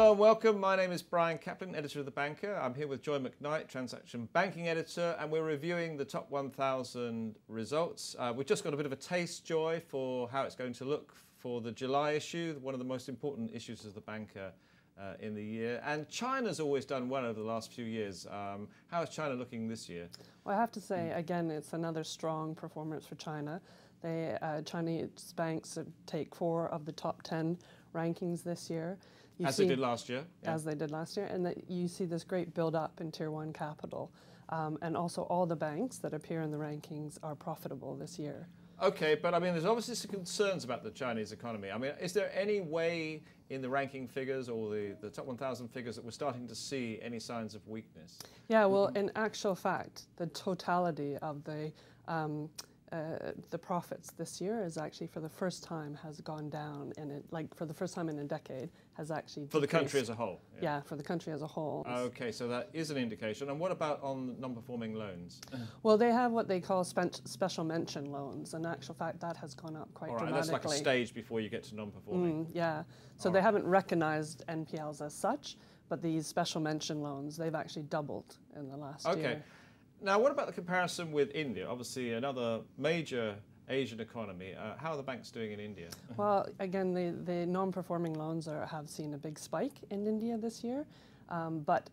Hello and welcome. My name is Brian Caplen, editor of The Banker. I'm here with Joy Macknight, transaction banking editor, and we're reviewing the top 1,000 results. We've just got a bit of a taste, Joy, for how it's going to look for the July issue, one of the most important issues of The Banker in the year. And China's always done well over the last few years. How is China looking this year? Well, I have to say, again, it's another strong performance for China. Chinese banks take 4 of the top 10 rankings this year. They did last year. Yeah. As they did last year. And that you see this great build-up in Tier 1 capital. And also all the banks that appear in the rankings are profitable this year. Okay, but I mean, there's obviously some concerns about the Chinese economy. I mean, is there any way in the ranking figures or the top 1,000 figures that we're starting to see any signs of weakness? Yeah, well, in actual fact, the totality of the profits this year is actually for the first time has gone down, and for the first time in a decade has actually decreased. For the country as a whole? Yeah, for the country as a whole. Okay, so that is an indication. And what about on non-performing loans? Well, they have what they call special mention loans. In actual fact, that has gone up quite dramatically. That's like a stage before you get to non-performing. Yeah, so they haven't recognized NPLs as such, but these special mention loans, they've actually doubled in the last year. Okay. Now, what about the comparison with India? Obviously, another major Asian economy. How are the banks doing in India? Well, again, the non-performing loans have seen a big spike in India this year, but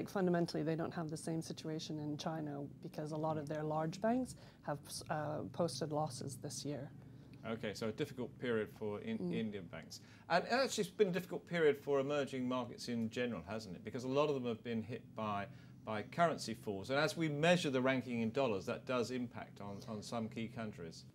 fundamentally, they don't have the same situation in China because a lot of their large banks have posted losses this year. Okay, so a difficult period for Indian banks. And actually, it's been a difficult period for emerging markets in general, hasn't it? Because a lot of them have been hit by currency falls. And as we measure the ranking in dollars, that does impact on some key countries.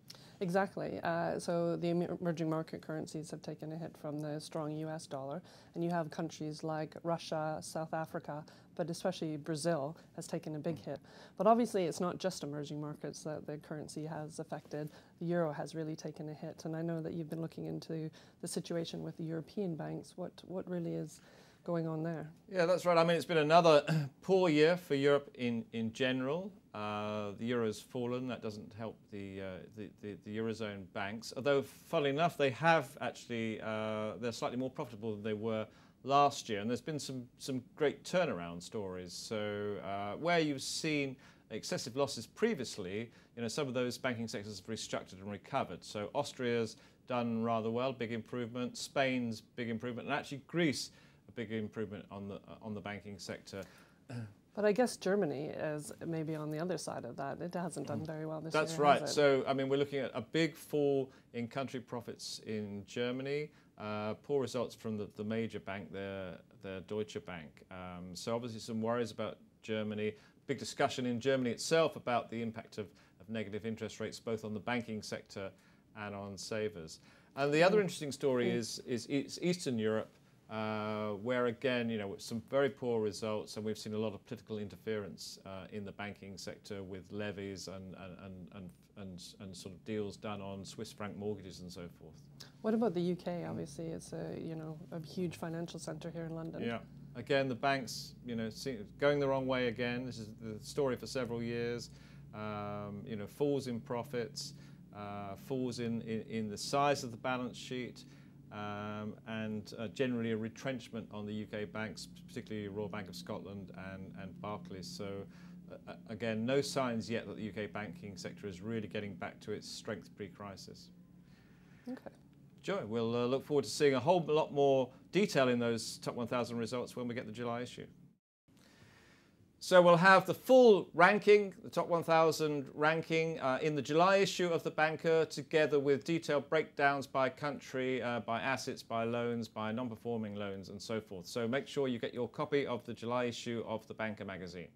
Exactly. So the emerging market currencies have taken a hit from the strong US dollar. And you have countries like Russia, South Africa, but especially Brazil has taken a big hit. But obviously, it's not just emerging markets that the currency has affected. The euro has really taken a hit. And I know that you've been looking into the situation with the European banks. What really is going on there? Yeah, that's right. I mean, it's been another poor year for Europe in general. The euro's fallen. That doesn't help the Eurozone banks. Although, funnily enough, they have actually, they're slightly more profitable than they were last year. And there's been some great turnaround stories. So where you've seen excessive losses previously, some of those banking sectors have restructured and recovered. So Austria's done rather well, big improvement. Spain's big improvement. And actually Greece, a big improvement on the banking sector. But I guess Germany is maybe on the other side of that. It hasn't done very well this year. That's right. So, I mean, we're looking at a big fall in country profits in Germany. Poor results from the major bank, the Deutsche Bank. So obviously some worries about Germany. Big discussion in Germany itself about the impact of negative interest rates, both on the banking sector and on savers. And the other interesting story is Eastern Europe. Where again, with some very poor results, and we've seen a lot of political interference in the banking sector with levies and sort of deals done on Swiss franc mortgages and so forth. What about the UK? Obviously, it's a huge financial centre here in London. Yeah, again, the banks, going the wrong way again. This is the story for several years. Falls in profits, falls in the size of the balance sheet. And generally a retrenchment on the UK banks, particularly Royal Bank of Scotland and Barclays. So again, no signs yet that the UK banking sector is really getting back to its strength pre-crisis. Okay. Joy, we'll look forward to seeing a whole lot more detail in those top 1,000 results when we get the July issue. So we'll have the full ranking, the top 1,000 ranking in the July issue of The Banker, together with detailed breakdowns by country, by assets, by loans, by non-performing loans and so forth. So make sure you get your copy of the July issue of The Banker magazine.